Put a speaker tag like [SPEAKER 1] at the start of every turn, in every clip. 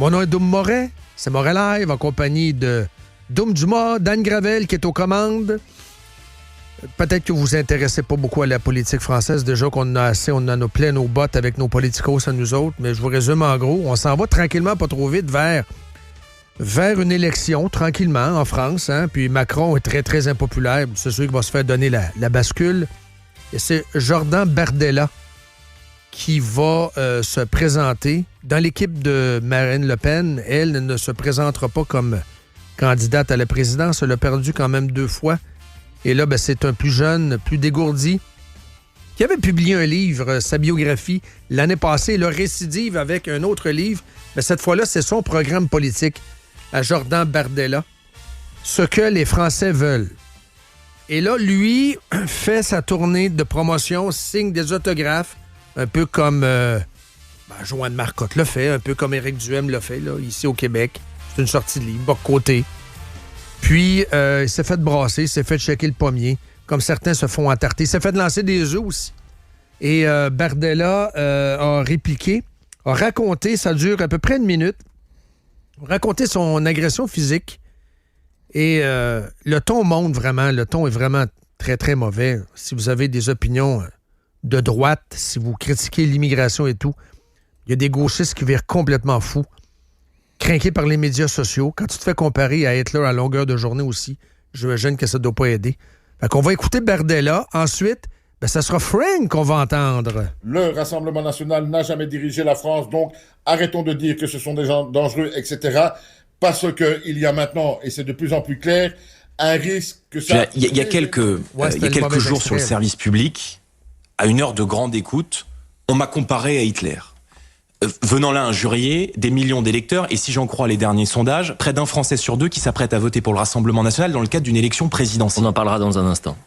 [SPEAKER 1] Mon nom est Doum Moret. C'est Moret Live en compagnie de Doum Dumas, Dan Gravel qui est aux commandes. Peut-être que vous vous intéressez pas beaucoup à la politique française. Déjà qu'on en a assez, on en a plein nos bottes avec nos politicos à nous autres. Mais je vous résume en gros. On s'en va tranquillement, pas trop vite, vers une élection, tranquillement, en France. Hein? Puis Macron est très, très impopulaire. C'est celui qui va se faire donner la bascule. Et c'est Jordan Bardella qui va se présenter dans l'équipe de Marine Le Pen. Elle ne se présentera pas comme candidate à la présidence. Elle a perdu quand même 2 fois. Et là, c'est un plus jeune, plus dégourdi, qui avait publié un livre, sa biographie, l'année passée. Il a récidive avec un autre livre. Mais cette fois-là, c'est son programme politique à Jordan Bardella. Ce que les Français veulent. Et là, lui fait sa tournée de promotion, signe des autographes, un peu comme Joanne Marcotte l'a fait, un peu comme Éric Duhem l'a fait, là, ici au Québec. C'est une sortie de livre, côté. Puis, il s'est fait brasser, il s'est fait checker le pommier, comme certains se font entarter. Il s'est fait lancer des œufs aussi. Et Bardella a répliqué, a raconté, ça dure à peu près 1 minute, a raconté son agression physique. Et le ton monte vraiment, le ton est vraiment très, très mauvais. Si vous avez des opinions de droite, si vous critiquez l'immigration et tout, il y a des gauchistes qui virent complètement fous, crinqués par les médias sociaux. Quand tu te fais comparer à Hitler à longueur de journée aussi, j'imagine que ça ne doit pas aider. Fait qu'on va écouter Bardella. Ensuite, ça sera Frank qu'on va entendre.
[SPEAKER 2] Le Rassemblement national n'a jamais dirigé la France, donc arrêtons de dire que ce sont des gens dangereux, etc. Parce qu'il y a maintenant, et c'est de plus en plus clair, un risque que ça...
[SPEAKER 3] Il y a quelques jours sur le service public, à une heure de grande écoute, on m'a comparé à Hitler. Venant là injurier des millions d'électeurs, et si j'en crois les derniers sondages, près d'un Français sur 2 qui s'apprête à voter pour le Rassemblement national dans le cadre d'une élection présidentielle.
[SPEAKER 4] On en parlera dans un instant.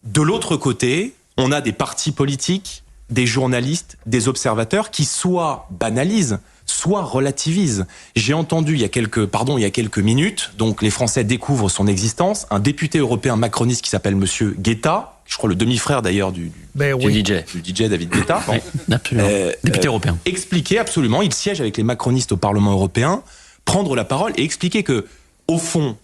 [SPEAKER 3] De l'autre côté, on a des partis politiques, des journalistes, des observateurs qui soit banalisent, soit relativisent. J'ai entendu il y a quelques minutes, donc les Français découvrent son existence, un député européen macroniste qui s'appelle Monsieur Guetta, je crois le demi-frère d'ailleurs du DJ David Guetta.
[SPEAKER 4] Oui, absolument. Député européen.
[SPEAKER 3] Expliquer absolument, il siège avec les macronistes au Parlement européen, prendre la parole et expliquer que, au fond,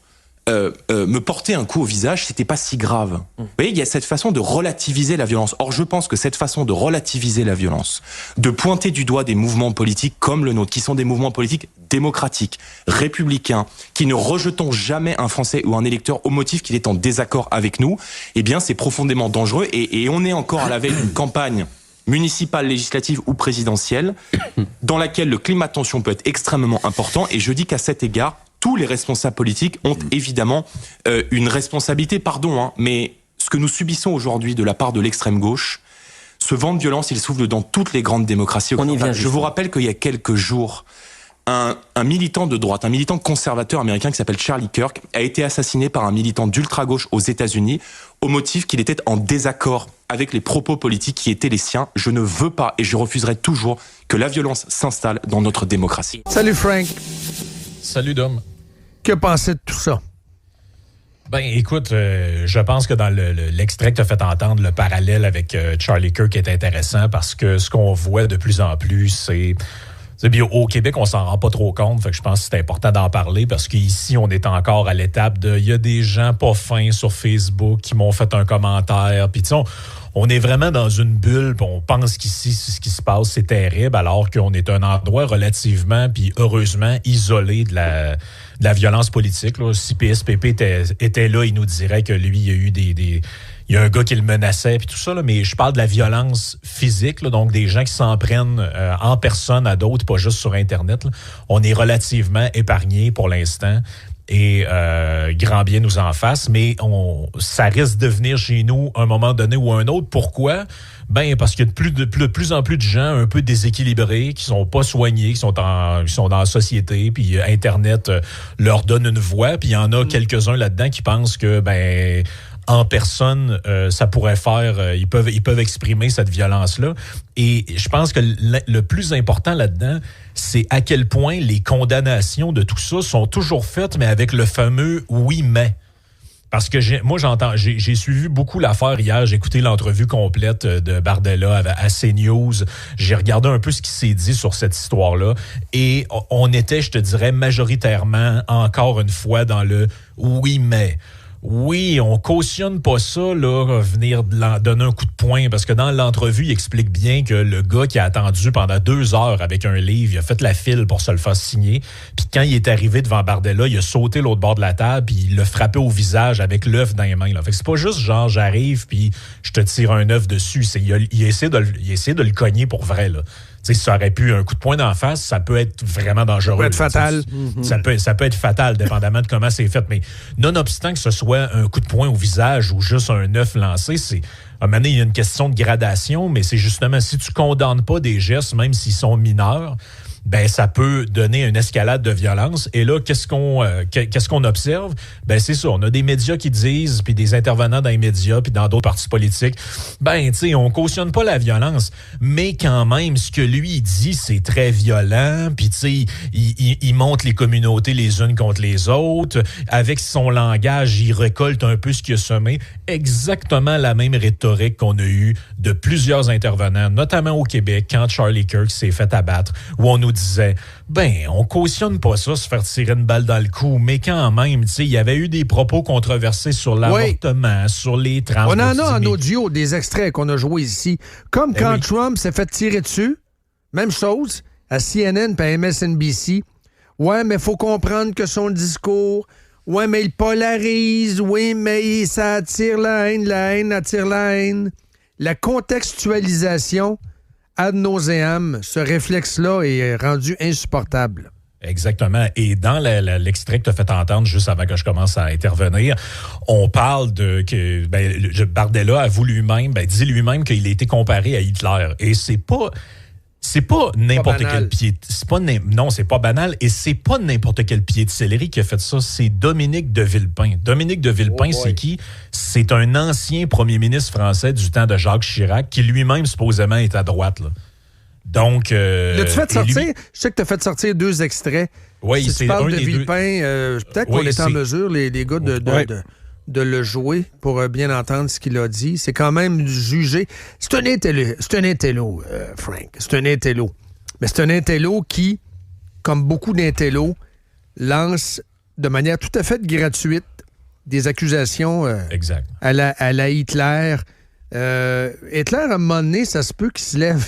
[SPEAKER 3] me porter un coup au visage, c'était pas si grave. Vous voyez, il y a cette façon de relativiser la violence. Or, je pense que cette façon de relativiser la violence, de pointer du doigt des mouvements politiques comme le nôtre, qui sont des mouvements politiques démocratiques, républicains, qui ne rejetons jamais un Français ou un électeur au motif qu'il est en désaccord avec nous, eh bien, c'est profondément dangereux. Et on est encore à la veille d'une campagne municipale, législative ou présidentielle, dans laquelle le climat de tension peut être extrêmement important. Et je dis qu'à cet égard, tous les responsables politiques ont évidemment une responsabilité, mais ce que nous subissons aujourd'hui de la part de l'extrême gauche, ce vent de violence, il souffle dans toutes les grandes démocraties occidentales. Je vous rappelle qu'il y a quelques jours, un militant de droite, un militant conservateur américain qui s'appelle Charlie Kirk, a été assassiné par un militant d'ultra-gauche aux États-Unis au motif qu'il était en désaccord avec les propos politiques qui étaient les siens. Je ne veux pas et je refuserai toujours que la violence s'installe dans notre démocratie.
[SPEAKER 1] Salut Frank.
[SPEAKER 5] Salut Dom.
[SPEAKER 1] Que pensez de tout ça?
[SPEAKER 5] Ben, écoute, je pense que dans l'extrait que tu as fait entendre, le parallèle avec Charlie Kirk est intéressant parce que ce qu'on voit de plus en plus, c'est au Québec, on s'en rend pas trop compte, fait que je pense que c'est important d'en parler parce qu'ici, on est encore à l'étape de... Il y a des gens pas fins sur Facebook qui m'ont fait un commentaire, puis tu sais, on est vraiment dans une bulle, puis on pense qu'ici, ce qui se passe, c'est terrible, alors qu'on est un endroit relativement, puis heureusement, isolé de la violence politique. Là. Si PSPP était là, il nous dirait que lui, il y a eu il y a un gars qui le menaçait, puis tout ça, là, mais je parle de la violence physique, là, donc des gens qui s'en prennent en personne à d'autres, pas juste sur Internet. Là. On est relativement épargnés pour l'instant. Et grand bien nous en fasse, mais ça risque de venir chez nous à un moment donné ou un autre. Pourquoi? Ben parce qu'il y a de plus en plus de gens un peu déséquilibrés, qui sont pas soignés, qui sont dans la société, puis Internet leur donne une voix, puis il y en a quelques-uns là-dedans qui pensent que en personne, ça pourrait faire... Ils peuvent exprimer cette violence-là. Et je pense que le plus important là-dedans, c'est à quel point les condamnations de tout ça sont toujours faites, mais avec le fameux « oui, mais ». Parce que j'ai suivi beaucoup l'affaire hier. J'ai écouté l'entrevue complète de Bardella à CNews. J'ai regardé un peu ce qui s'est dit sur cette histoire-là. Et on était, je te dirais, majoritairement, encore une fois, dans le « oui, mais ». Oui, on cautionne pas ça, là, venir donner un coup de poing, parce que dans l'entrevue, il explique bien que le gars qui a attendu pendant 2 heures avec un livre, il a fait la file pour se le faire signer, puis quand il est arrivé devant Bardella, il a sauté l'autre bord de la table, puis il l'a frappé au visage avec l'œuf dans les mains. Là. Fait que c'est pas juste genre, j'arrive, puis je te tire un œuf dessus. Il essaie de le cogner pour vrai, là. Tu sais, ça aurait pu un coup de poing d'en face, ça peut être vraiment dangereux.
[SPEAKER 1] Ça peut être fatal.
[SPEAKER 5] Ça peut être fatal, dépendamment de comment c'est fait. Mais nonobstant que ce soit un coup de poing au visage ou juste un œuf lancé, à un moment donné, il y a une question de gradation, mais c'est justement, si tu condamnes pas des gestes, même s'ils sont mineurs, ben ça peut donner une escalade de violence. Et là, qu'est-ce qu'on observe? Ben c'est ça, on a des médias qui disent, puis des intervenants dans les médias, puis dans d'autres partis politiques, ben tu sais, on cautionne pas la violence, mais quand même, ce que lui il dit, c'est très violent, puis tu sais, il monte les communautés les unes contre les autres, avec son langage, il récolte un peu ce qu'il a semé, exactement la même rhétorique qu'on a eue de plusieurs intervenants, notamment au Québec, quand Charlie Kirk s'est fait abattre, où on nous disait, on cautionne pas ça, se faire tirer une balle dans le cou, mais quand même, tu sais, il y avait eu des propos controversés sur l'avortement, sur les trans.
[SPEAKER 1] On en a en audio des extraits qu'on a joués ici. Comme quand Trump s'est fait tirer dessus, même chose, à CNN et à MSNBC. Ouais, mais il faut comprendre que son discours, ouais, mais il polarise, oui, mais ça attire la haine attire la haine. La contextualisation ad nauseam, ce réflexe-là est rendu insupportable.
[SPEAKER 5] Exactement. Et dans l'extrait que tu as fait entendre juste avant que je commence à intervenir, on parle de que Bardella avoue lui-même, dit lui-même qu'il a été comparé à Hitler. Et c'est pas n'importe quel pied. C'est pas banal. Et c'est pas n'importe quel pied de céleri qui a fait ça. C'est Dominique de Villepin. Dominique de Villepin, c'est qui? C'est un ancien premier ministre français du temps de Jacques Chirac qui lui-même supposément est à droite, là. Donc.
[SPEAKER 1] L'as-tu fait sortir? Je sais que tu as fait sortir 2 extraits.
[SPEAKER 5] Oui,
[SPEAKER 1] si tu parles de Villepin, peut-être qu'on est en mesure, les gars, de le jouer pour bien entendre ce qu'il a dit. C'est quand même jugé. C'est un intello, Frank. C'est un intello. Mais c'est un intello qui, comme beaucoup d'intellos, lance de manière tout à fait gratuite des accusations à la Hitler. Hitler, à un moment donné, ça se peut qu'il se lève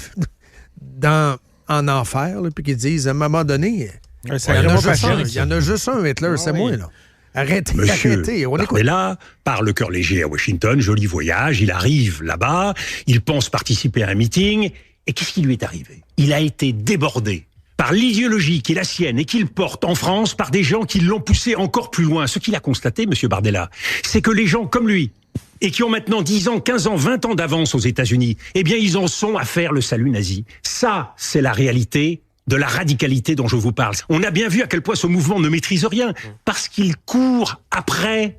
[SPEAKER 1] en enfer, là, puis qu'ils disent, à un moment donné, il y en a juste un Hitler, c'est moi, là. Arrêtez. On écoute.
[SPEAKER 6] Mais là, par le cœur léger à Washington, joli voyage, il arrive là-bas, il pense participer à un meeting, et qu'est-ce qui lui est arrivé? Il a été débordé par l'idéologie qui est la sienne et qu'il porte en France par des gens qui l'ont poussé encore plus loin. Ce qu'il a constaté, M. Bardella, c'est que les gens comme lui, et qui ont maintenant 10 ans, 15 ans, 20 ans d'avance aux États-Unis, eh bien, ils en sont à faire le salut nazi. Ça, c'est la réalité de la radicalité dont je vous parle. On a bien vu à quel point ce mouvement ne maîtrise rien, parce qu'il court après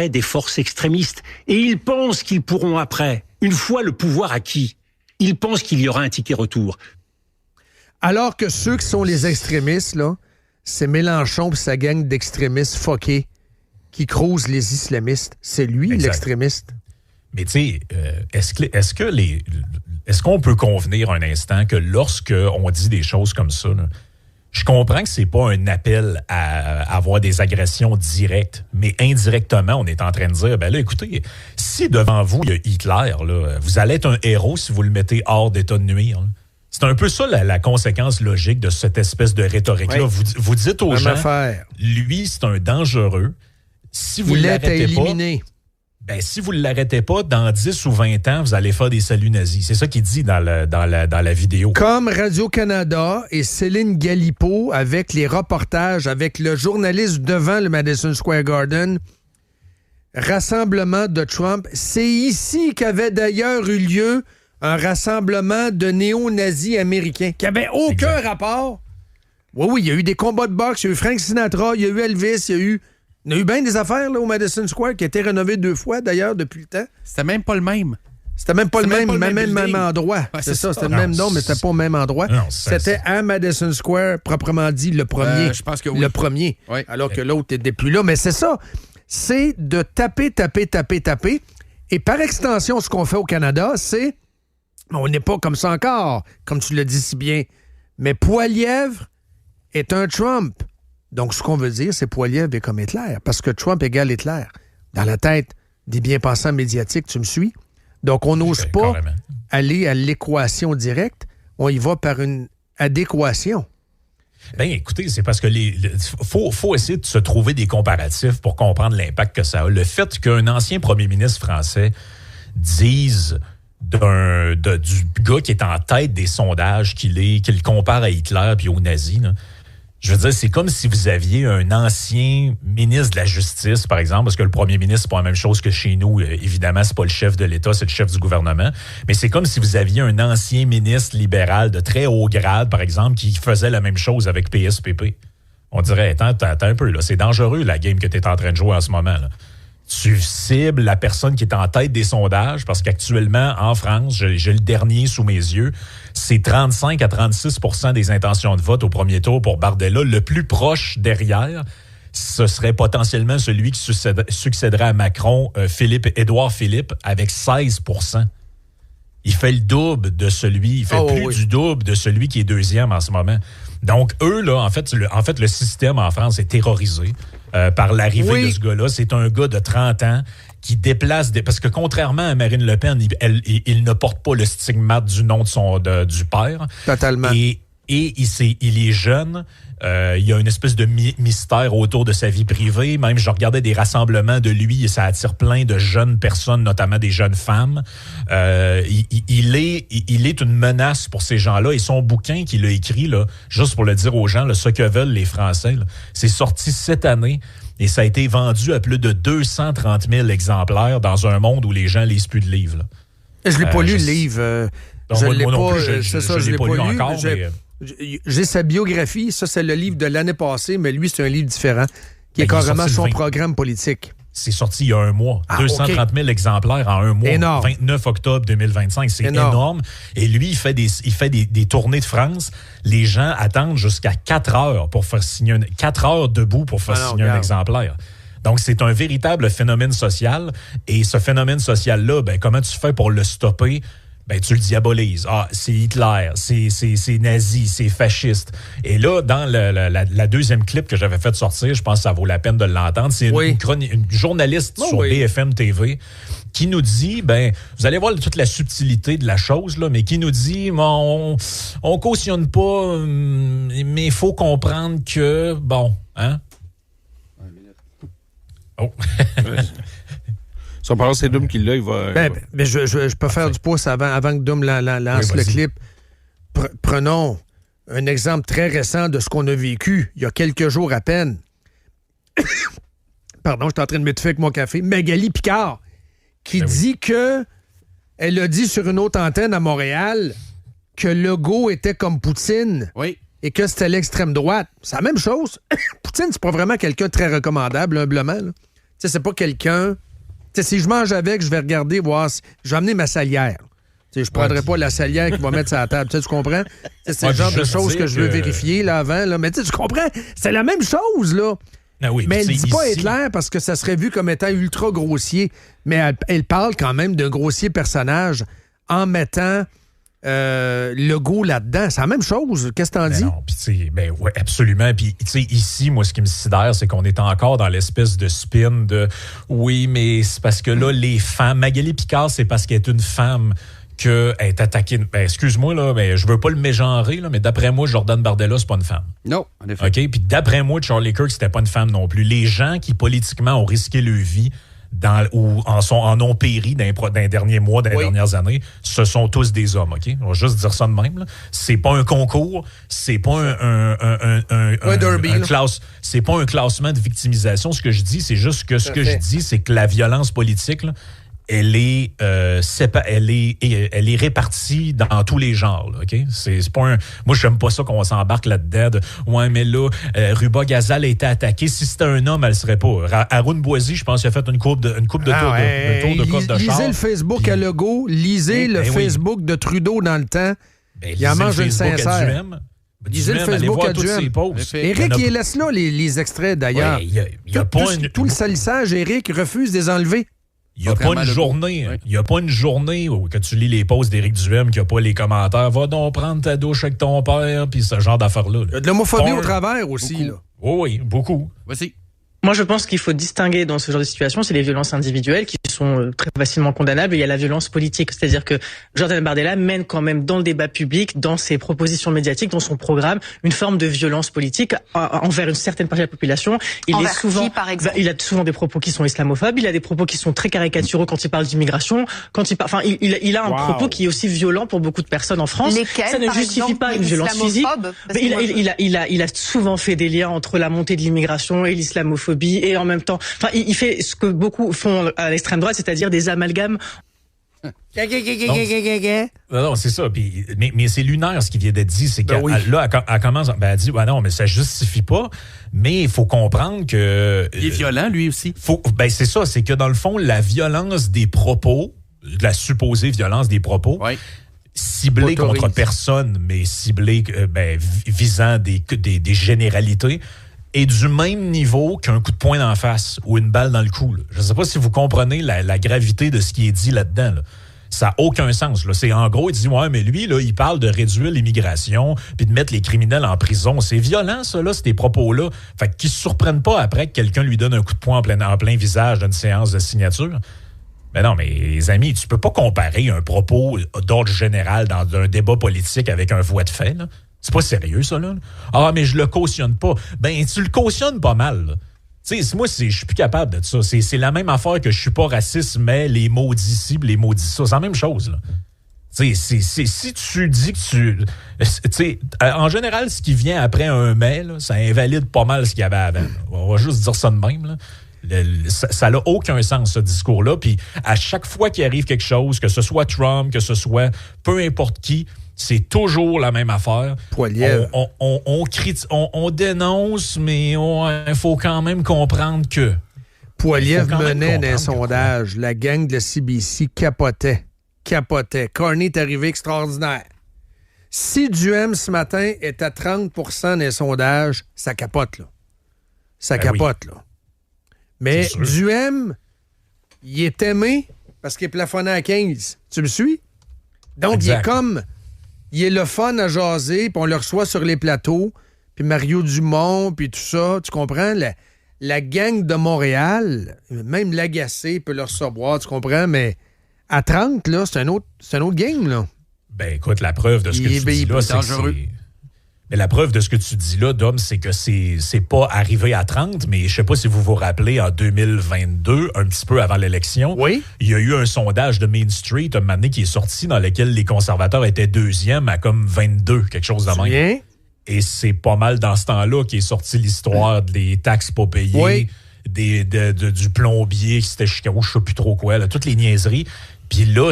[SPEAKER 6] des forces extrémistes, et ils pensent qu'ils pourront après, une fois le pouvoir acquis, ils pensent qu'il y aura un ticket retour.
[SPEAKER 1] Alors que ceux qui sont les extrémistes, là, c'est Mélenchon et sa gang d'extrémistes fuckés qui crousent les islamistes. C'est lui, l'extrémiste.
[SPEAKER 5] Mais tu sais, est-ce qu'on peut convenir un instant que lorsque on dit des choses comme ça, là, je comprends que c'est pas un appel à avoir des agressions directes, mais indirectement, on est en train de dire, ben là, écoutez, si devant vous, il y a Hitler, là, vous allez être un héros si vous le mettez hors d'état de nuire, là. C'est un peu ça la conséquence logique de cette espèce de rhétorique-là. Oui. Vous dites aux gens, lui, c'est un dangereux. Si vous l'arrêtez pas, si vous ne l'arrêtez pas, dans 10 ou 20 ans, vous allez faire des saluts nazis. C'est ça qu'il dit dans la vidéo.
[SPEAKER 1] Comme Radio-Canada et Céline Galipeau, avec les reportages, avec le journaliste devant le Madison Square Garden, rassemblement de Trump. C'est ici qu'avait d'ailleurs eu lieu un rassemblement de néo-nazis américains qui n'avait aucun rapport. Oui, il y a eu des combats de boxe, il y a eu Frank Sinatra, il y a eu Elvis, il y a eu bien des affaires là, au Madison Square qui a été rénové 2 fois d'ailleurs depuis le temps.
[SPEAKER 7] C'était même pas le même.
[SPEAKER 1] C'était même pas le même endroit. Ouais, c'est ça, c'était le même nom, mais c'était pas au même endroit. Non, c'était à Madison Square, proprement dit, le premier.
[SPEAKER 7] Je pense que oui.
[SPEAKER 1] Le premier. Oui. Alors que l'autre n'était plus là. Mais c'est ça. c'est de taper. Et par extension, ce qu'on fait au Canada, c'est... On n'est pas comme ça encore, comme tu le dis si bien. Mais Poilievre est un Trump. Donc, ce qu'on veut dire, c'est Poilievre est comme Hitler, parce que Trump égale Hitler. Dans la tête des bien-pensants médiatiques, tu me suis? Donc, on n'ose pas aller à l'équation directe. On y va par une adéquation.
[SPEAKER 5] Bien, écoutez, c'est parce que faut essayer de se trouver des comparatifs pour comprendre l'impact que ça a. Le fait qu'un ancien premier ministre français dise du gars qui est en tête des sondages qu'il compare à Hitler puis aux nazis, là, je veux dire, c'est comme si vous aviez un ancien ministre de la Justice, par exemple, parce que le premier ministre, c'est pas la même chose que chez nous. Évidemment, c'est pas le chef de l'État, c'est le chef du gouvernement. Mais c'est comme si vous aviez un ancien ministre libéral de très haut grade, par exemple, qui faisait la même chose avec PSPP. On dirait, attends un peu, là, c'est dangereux, la game que tu es en train de jouer en ce moment, là. Tu cibles la personne qui est en tête des sondages parce qu'actuellement, en France, j'ai le dernier sous mes yeux, c'est 35 à 36 % des intentions de vote au premier tour pour Bardella. Le plus proche derrière, ce serait potentiellement celui qui succéderait à Macron, Édouard Philippe, avec 16 %. Il fait le double de celui, du double de celui qui est deuxième en ce moment. Donc, eux, là, en fait, le système en France est terrorisé par l'arrivée de ce gars-là. C'est un gars de 30 ans qui déplace parce que contrairement à Marine Le Pen, il ne porte pas le stigmate du nom du père.
[SPEAKER 1] Totalement.
[SPEAKER 5] Et il est jeune. Il y a une espèce de mystère autour de sa vie privée. Même, je regardais des rassemblements de lui et ça attire plein de jeunes personnes, notamment des jeunes femmes. Il est une menace pour ces gens-là. Et son bouquin qu'il a écrit, là, juste pour le dire aux gens, là, ce que veulent les Français, là, c'est sorti cette année et ça a été vendu à plus de 230 000 exemplaires dans un monde où les gens lisent plus de livres. Là.
[SPEAKER 1] Je l'ai pas lu, le livre.
[SPEAKER 5] Je l'ai pas lu encore, mais...
[SPEAKER 1] J'ai sa biographie, ça c'est le livre de l'année passée, mais lui c'est un livre différent, qui est carrément son programme politique.
[SPEAKER 5] C'est sorti il y a un mois. 230 000 exemplaires en un mois.
[SPEAKER 1] Énorme.
[SPEAKER 5] 29 octobre 2025, c'est énorme. Et lui, il fait des tournées de France. Les gens attendent jusqu'à 4 heures pour faire signer 4 heures debout pour faire signer un exemplaire. Donc, c'est un véritable phénomène social. Et ce phénomène social-là, comment tu fais pour le stopper? Tu le diabolises. Ah, c'est Hitler, c'est nazi, c'est fasciste. Et là, dans la deuxième clip que j'avais fait sortir, je pense que ça vaut la peine de l'entendre, c'est une journaliste sur BFM TV qui nous dit, vous allez voir toute la subtilité de la chose, là, mais qui nous dit, on cautionne pas, mais il faut comprendre que, Oh!
[SPEAKER 7] Si on parle c'est Doom qui l'a, il va...
[SPEAKER 1] je peux faire du pouce avant que Doom lance le clip. Prenons un exemple très récent de ce qu'on a vécu il y a quelques jours à peine. Pardon, je suis en train de m'étouffer avec mon café. Magali Picard, qui dit que elle a dit sur une autre antenne à Montréal que Legault était comme Poutine.
[SPEAKER 7] Oui.
[SPEAKER 1] Et que c'était l'extrême droite. C'est la même chose. Poutine, c'est pas vraiment quelqu'un de très recommandable, humblement. Tu sais, c'est pas quelqu'un... si je mange avec, je vais regarder, voir si... Je vais amener ma salière. Je ne prendrai pas la salière qu'il va mettre sur la table. Tu comprends? C'est le genre de choses que je veux vérifier là, avant. Là. Mais tu comprends? C'est la même chose, là.
[SPEAKER 5] Ah oui,
[SPEAKER 1] mais elle ne dit pas Hitler parce que ça serait vu comme étant ultra grossier. Mais elle parle quand même d'un grossier personnage en mettant Legault là-dedans. C'est la même chose. Qu'est-ce que t'en dis?
[SPEAKER 5] Non, oui, absolument. Puis, ici, moi, ce qui me sidère, c'est qu'on est encore dans l'espèce de spin de oui, mais c'est parce que là, les femmes. Magali Picard, c'est parce qu'elle est une femme qu'elle est attaquée. Excuse-moi, là, mais je veux pas le mégenrer, là, mais d'après moi, Jordan Bardella, c'est pas une femme.
[SPEAKER 7] Non, en effet.
[SPEAKER 5] OK? Puis d'après moi, Charlie Kirk, c'était pas une femme non plus. Les gens qui, politiquement, ont risqué leur vie ou en ont péri dans les derniers mois, dans les dernières années, ce sont tous des hommes, OK? On va juste dire ça de même, là. C'est pas un concours, c'est pas c'est pas un classement de victimisation. Ce que je dis, c'est juste que je dis, c'est que la violence politique, là, elle est répartie dans tous les genres, là, OK? C'est pas moi, j'aime pas ça qu'on s'embarque là-dedans. Ouais, mais là, Ruba Gazal a été attaquée. Si c'était un homme, elle serait pas. Haroun Boisy, je pense qu'il a fait une coupe de tour de coffre de char.
[SPEAKER 1] Lisez le Facebook à Legault, lisez le Facebook de Trudeau dans le temps. Il en mange une sincère. Lisez le
[SPEAKER 5] Duhem, allez
[SPEAKER 1] Facebook
[SPEAKER 5] voir
[SPEAKER 1] à
[SPEAKER 5] toutes
[SPEAKER 1] Duhem.
[SPEAKER 5] ses posts.
[SPEAKER 1] Éric, il laisse là les extraits, d'ailleurs.
[SPEAKER 5] Ouais, il y a pas
[SPEAKER 1] tout le salissage, Éric refuse de les enlever.
[SPEAKER 5] Il n'y a pas une journée où que tu lis les posts d'Éric Duhem qui n'a pas les commentaires. Va donc prendre ta douche avec ton père, puis ce genre d'affaires-là.
[SPEAKER 1] Il y a de l'homophobie au travers aussi. Là.
[SPEAKER 5] Oui, beaucoup.
[SPEAKER 8] Voici.
[SPEAKER 9] Moi, je pense qu'il faut distinguer dans ce genre de situation, c'est les violences individuelles qui sont très facilement condamnables et il y a la violence politique. C'est-à-dire que Jordan Bardella mène quand même dans le débat public, dans ses propositions médiatiques, dans son programme, une forme de violence politique envers une certaine partie de la population.
[SPEAKER 10] Par exemple
[SPEAKER 9] Il a souvent des propos qui sont islamophobes, il a des propos qui sont très caricaturaux quand il parle d'immigration, il a un propos qui est aussi violent pour beaucoup de personnes en France.
[SPEAKER 10] Lesquels,
[SPEAKER 9] ça ne justifie pas une violence physique. Mais il a souvent fait des liens entre la montée de l'immigration et l'islamophobie. Et en même temps, il fait ce que beaucoup font à l'extrême droite, c'est-à-dire des amalgames.
[SPEAKER 5] Non, c'est ça. Mais c'est lunaire ce qui vient d'être dit. C'est qu'elle elle commence. Elle dit non, mais ça justifie pas. Mais il faut comprendre que.
[SPEAKER 8] Il est violent, lui aussi.
[SPEAKER 5] C'est ça. C'est que dans le fond, la violence des propos, la supposée violence des propos, ciblée contre personne, mais ciblée visant des généralités, est du même niveau qu'un coup de poing d'en face ou une balle dans le cou. Là. Je ne sais pas si vous comprenez la gravité de ce qui est dit là-dedans. Là. Ça n'a aucun sens. Là. C'est en gros, il dit mais lui, là, il parle de réduire l'immigration puis de mettre les criminels en prison. C'est violent, ça, là, ces propos-là. Fait qu'ils ne se surprennent pas après que quelqu'un lui donne un coup de poing en plein visage d'une séance de signature. Mais non, mais les amis, tu peux pas comparer un propos d'ordre général dans un débat politique avec un voie de fait, là. C'est pas sérieux, ça, là. Ah, mais je le cautionne pas. Ben, tu le cautionnes pas mal, tu sais, moi, je suis plus capable de ça. C'est la même affaire que je suis pas raciste, mais les maudits ci, les maudits ça. C'est la même chose, là. Tu sais, si tu dis que tu sais, en général, ce qui vient après un mais, là, ça invalide pas mal ce qu'il y avait avant. Là. On va juste dire ça de même, là. Ça n'a aucun sens, ce discours-là. Puis à chaque fois qu'il arrive quelque chose, que ce soit Trump, que ce soit peu importe qui, c'est toujours la même affaire.
[SPEAKER 1] Poilievre.
[SPEAKER 5] On dénonce, mais il faut quand même comprendre que...
[SPEAKER 1] Poilievre menait d'un sondage. La gang de la CBC capotait. Carney est arrivé extraordinaire. Si Duhem, ce matin, est à 30 % des sondages, ça capote, là. Ça capote, là. Mais Duhem, il est aimé parce qu'il est plafonné à 15. Tu me suis? Donc, exact. Il est le fun à jaser, puis on le reçoit sur les plateaux, puis Mario Dumont, puis tout ça. Tu comprends? La gang de Montréal, même l'Agacé peut le recevoir, tu comprends? Mais à 30, là, c'est un autre game, là.
[SPEAKER 5] Ben, écoute, la preuve de ce que tu dis là, c'est dangereux. Mais la preuve de ce que tu dis là, Dom, c'est que c'est pas arrivé à 30, mais je sais pas si vous vous rappelez, en 2022, un petit peu avant l'élection, il y a eu un sondage de Main Street, un moment donné, qui est sorti, dans lequel les conservateurs étaient deuxième à comme 22, quelque chose de même.
[SPEAKER 1] Bien.
[SPEAKER 5] Et c'est pas mal dans ce temps-là qu'est sortie l'histoire des taxes pas payées, du plombier qui s'était chicané, je sais plus trop quoi, là, toutes les niaiseries. Puis là,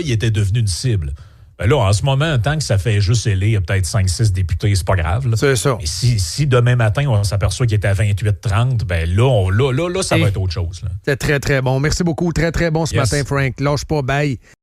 [SPEAKER 5] il était devenu une cible. Ben là, en ce moment, tant que ça fait juste élire peut-être 5-6 députés, c'est pas grave. Là.
[SPEAKER 1] C'est ça.
[SPEAKER 5] Mais si demain matin, on s'aperçoit qu'il était à 28-30, ben là, ça va être autre chose. Là.
[SPEAKER 1] C'est très, très bon. Merci beaucoup. Très, très bon ce matin, Frank. Lâche pas, bye.